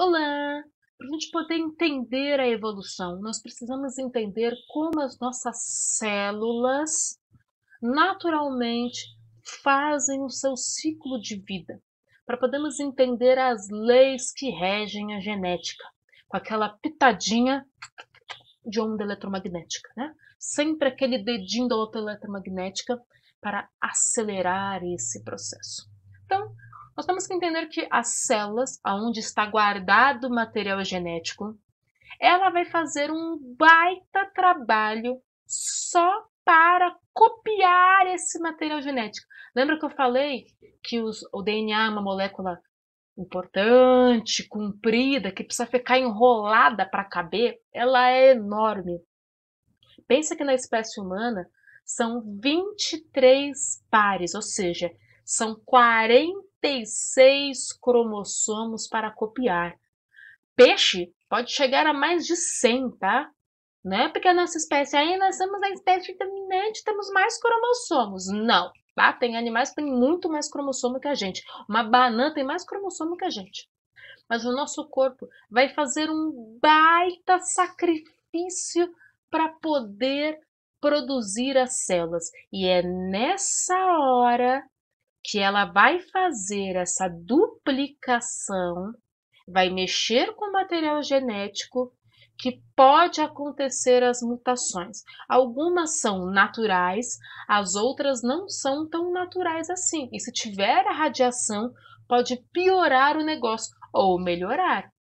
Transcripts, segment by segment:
Olá! Para a gente poder entender a evolução, nós precisamos entender como as nossas células naturalmente fazem o seu ciclo de vida, para podermos entender as leis que regem a genética, com aquela pitadinha de onda eletromagnética, né? Sempre aquele dedinho da onda eletromagnética para acelerar esse processo. Então, nós temos que entender que as células, onde está guardado o material genético, ela vai fazer um baita trabalho só para copiar esse material genético. Lembra que eu falei que o DNA é uma molécula importante, comprida, que precisa ficar enrolada para caber? Ela é enorme. Pensa que na espécie humana são 23 pares, ou seja, são 46 cromossomos para copiar. Peixe pode chegar a mais de 100, tá? Não é porque a nossa espécie, aí nós somos a espécie dominante, temos mais cromossomos. Não, tá? Tem animais que têm muito mais cromossomo que a gente. Uma banana tem mais cromossomo que a gente. Mas o nosso corpo vai fazer um baita sacrifício para poder produzir as células. E é nessa hora que ela vai fazer essa duplicação, vai mexer com o material genético, que pode acontecer as mutações. Algumas são naturais, as outras não são tão naturais assim. E se tiver a radiação, pode piorar o negócio ou melhorar.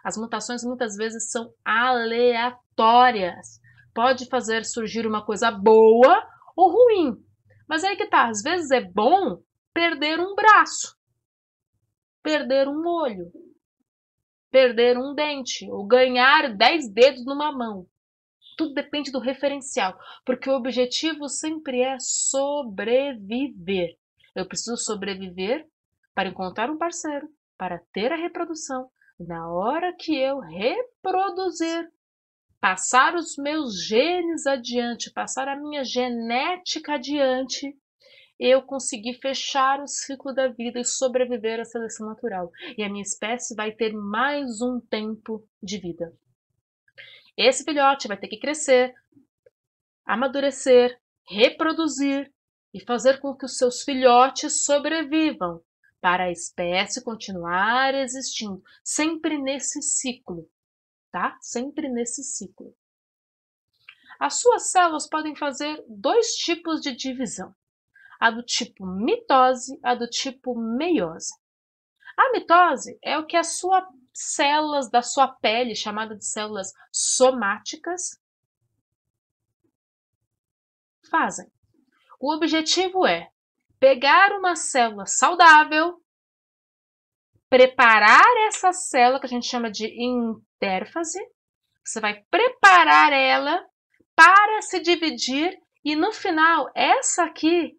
As mutações muitas vezes são aleatórias. Pode fazer surgir uma coisa boa ou ruim. Mas aí que tá, às vezes é bom perder um braço, perder um olho, perder um dente ou ganhar 10 dedos numa mão. Tudo depende do referencial, porque o objetivo sempre é sobreviver. Eu preciso sobreviver para encontrar um parceiro, para ter a reprodução. Na hora que eu reproduzir, passar os meus genes adiante, passar a minha genética adiante, eu consegui fechar o ciclo da vida e sobreviver à seleção natural. E a minha espécie vai ter mais um tempo de vida. Esse filhote vai ter que crescer, amadurecer, reproduzir e fazer com que os seus filhotes sobrevivam para a espécie continuar existindo, sempre nesse ciclo, tá? Sempre nesse ciclo. As suas células podem fazer dois tipos de divisão, a do tipo mitose, a do tipo meiose. A mitose é o que as suas células da sua pele, chamada de células somáticas, fazem. O objetivo é pegar uma célula saudável, preparar essa célula, que a gente chama de intérfase, você vai preparar ela para se dividir e no final, essa aqui,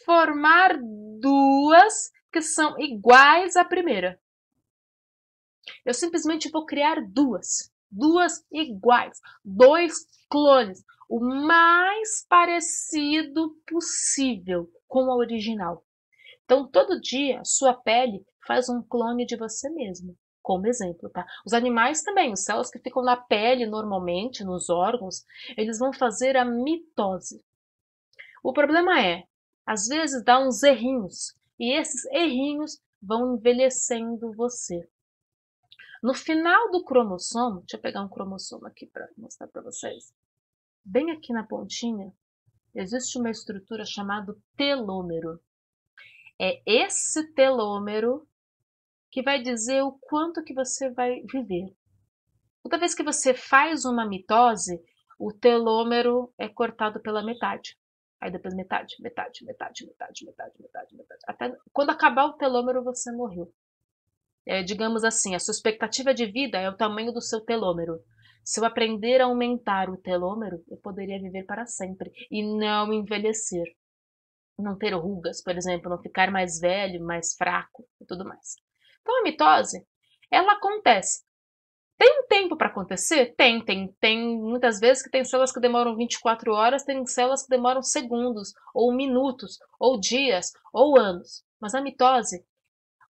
formar duas que são iguais à primeira. Eu simplesmente vou criar duas iguais, dois clones, o mais parecido possível com a original. Então, todo dia, sua pele faz um clone de você mesmo, como exemplo, tá? Os animais também, os células que ficam na pele normalmente, nos órgãos, eles vão fazer a mitose. O problema é, às vezes dá uns errinhos, e esses errinhos vão envelhecendo você. No final do cromossomo, deixa eu pegar um cromossomo aqui para mostrar para vocês. Bem aqui na pontinha, existe uma estrutura chamada telômero. É esse telômero que vai dizer o quanto que você vai viver. Toda vez que você faz uma mitose, o telômero é cortado pela metade. Aí depois metade. Até quando acabar o telômero, você morreu. Digamos assim, a sua expectativa de vida é o tamanho do seu telômero. Se eu aprender a aumentar o telômero, eu poderia viver para sempre e não envelhecer. Não ter rugas, por exemplo, não ficar mais velho, mais fraco e tudo mais. Então a mitose, ela acontece. Tem um tempo para acontecer? Tem muitas vezes que tem células que demoram 24 horas, tem células que demoram segundos, ou minutos, ou dias, ou anos. Mas a mitose,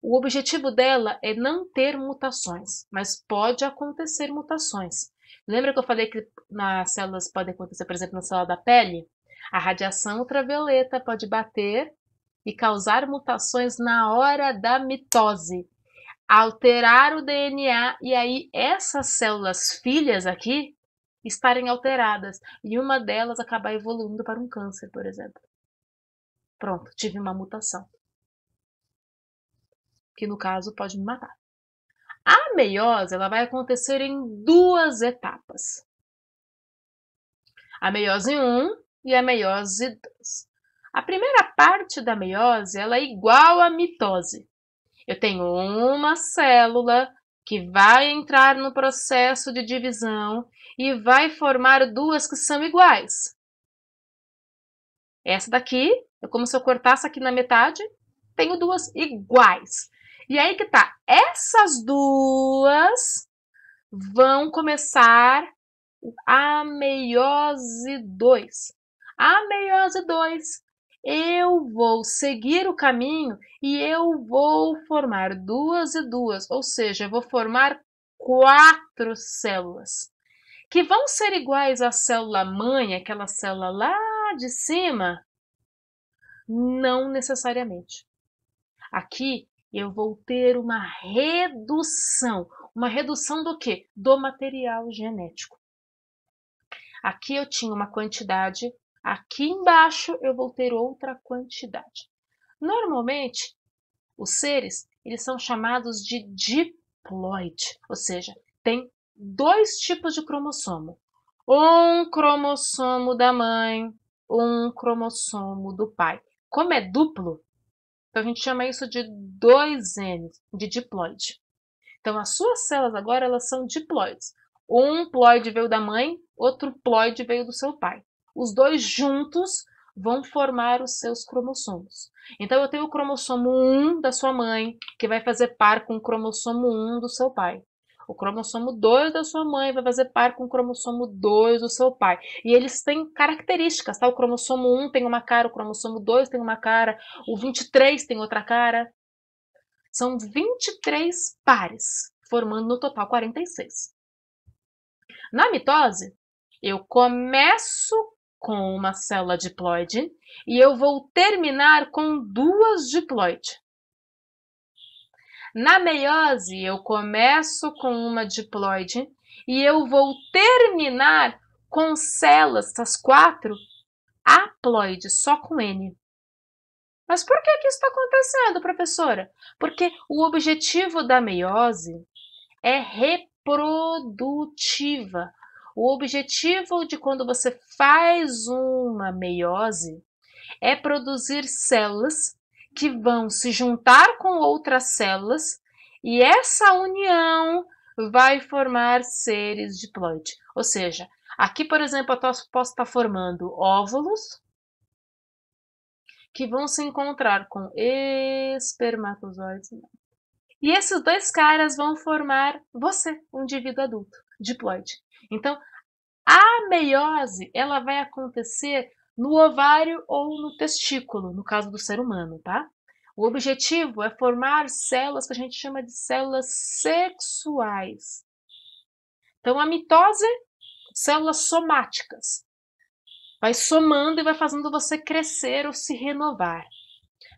O objetivo dela é não ter mutações, mas pode acontecer mutações. Lembra que eu falei que nas células pode acontecer, por exemplo, na célula da pele? A radiação ultravioleta pode bater e causar mutações na hora da mitose, alterar o DNA e aí essas células filhas aqui estarem alteradas e uma delas acabar evoluindo para um câncer, por exemplo. Pronto, tive uma mutação, que no caso pode me matar. A meiose ela vai acontecer em duas etapas. A meiose 1 e a meiose 2. A primeira parte da meiose ela é igual à mitose. Eu tenho uma célula que vai entrar no processo de divisão e vai formar duas que são iguais. Essa daqui é como se eu cortasse aqui na metade, tenho duas iguais. E aí que tá, essas duas vão começar a meiose 2. A meiose 2, eu vou seguir o caminho e eu vou formar duas e duas, ou seja, eu vou formar 4 células, que vão ser iguais à célula mãe, aquela célula lá de cima? Não necessariamente. Aqui eu vou ter uma redução. Uma redução do quê? Do material genético. Aqui eu tinha uma quantidade, aqui embaixo eu vou ter outra quantidade. Normalmente, os seres, eles são chamados de diploide, ou seja, tem 2 tipos de cromossomo. Um cromossomo da mãe, um cromossomo do pai. Como é duplo, então a gente chama isso de 2N, de diploide. Então as suas células agora elas são diploides. Um ploide veio da mãe, outro ploide veio do seu pai. Os dois juntos vão formar os seus cromossomos. Então eu tenho o cromossomo 1 da sua mãe, que vai fazer par com o cromossomo 1 do seu pai. O cromossomo 2 da sua mãe vai fazer par com o cromossomo 2 do seu pai. E eles têm características, tá? O cromossomo 1 tem uma cara, o cromossomo 2 tem uma cara, o 23 tem outra cara. São 23 pares, formando no total 46. Na mitose, eu começo com uma célula diploide e eu vou terminar com 2 diploides. Na meiose, eu começo com uma diploide e eu vou terminar com células, essas 4, haploides, só com N. Mas por que isso está acontecendo, professora? Porque o objetivo da meiose é reprodutiva. O objetivo de quando você faz uma meiose é produzir células que vão se juntar com outras células e essa união vai formar seres diploide. Ou seja, aqui, por exemplo, eu posso estar formando óvulos que vão se encontrar com espermatozoides. E esses 2 caras vão formar você, um indivíduo adulto, diploide. Então, a meiose, ela vai acontecer no ovário ou no testículo, no caso do ser humano, tá? O objetivo é formar células que a gente chama de células sexuais. Então, a mitose, células somáticas. Vai somando e vai fazendo você crescer ou se renovar.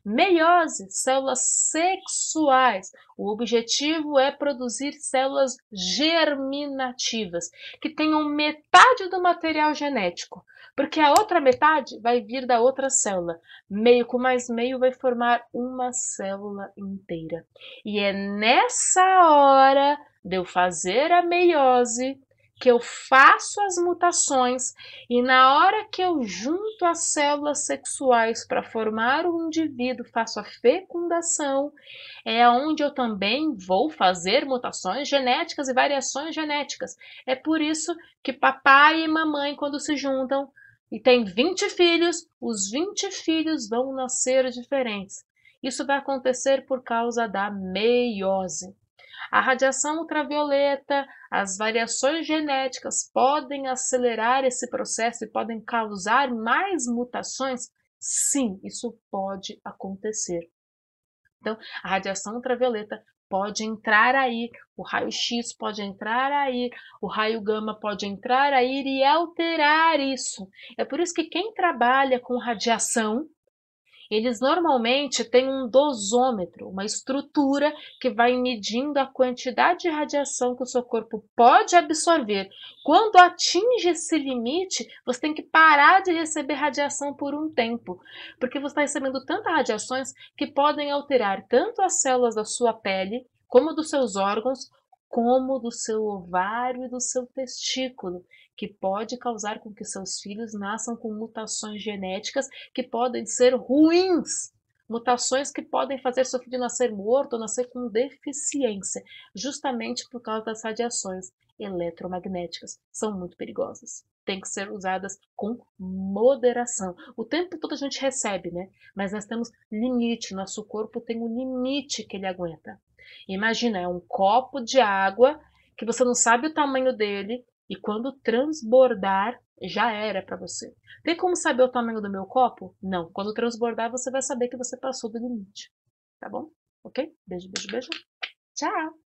Meiose, células sexuais. O objetivo é produzir células germinativas, que tenham metade do material genético, porque a outra metade vai vir da outra célula. Meio com mais meio vai formar uma célula inteira. E é nessa hora de eu fazer a meiose que eu faço as mutações e na hora que eu junto as células sexuais para formar um indivíduo, faço a fecundação, é onde eu também vou fazer mutações genéticas e variações genéticas. É por isso que papai e mamãe, quando se juntam e têm 20 filhos, os 20 filhos vão nascer diferentes. Isso vai acontecer por causa da meiose. A radiação ultravioleta, as variações genéticas podem acelerar esse processo e podem causar mais mutações? Sim, isso pode acontecer. Então, a radiação ultravioleta pode entrar aí, o raio-x pode entrar aí, o raio gama pode entrar aí e alterar isso. É por isso que quem trabalha com radiação, eles normalmente têm um dosômetro, uma estrutura que vai medindo a quantidade de radiação que o seu corpo pode absorver. Quando atinge esse limite, você tem que parar de receber radiação por um tempo, porque você está recebendo tantas radiações que podem alterar tanto as células da sua pele, como dos seus órgãos, como do seu ovário e do seu testículo, que pode causar com que seus filhos nasçam com mutações genéticas que podem ser ruins, mutações que podem fazer seu filho nascer morto ou nascer com deficiência, justamente por causa das radiações eletromagnéticas. São muito perigosas. Tem que ser usadas com moderação. O tempo todo a gente recebe, né? Mas nós temos limite, nosso corpo tem um limite que ele aguenta. Imagina, é um copo de água que você não sabe o tamanho dele e quando transbordar, já era para você. Tem como saber o tamanho do meu copo? Não. Quando transbordar, você vai saber que você passou do limite. Tá bom? Ok? Beijo, beijo, beijo. Tchau!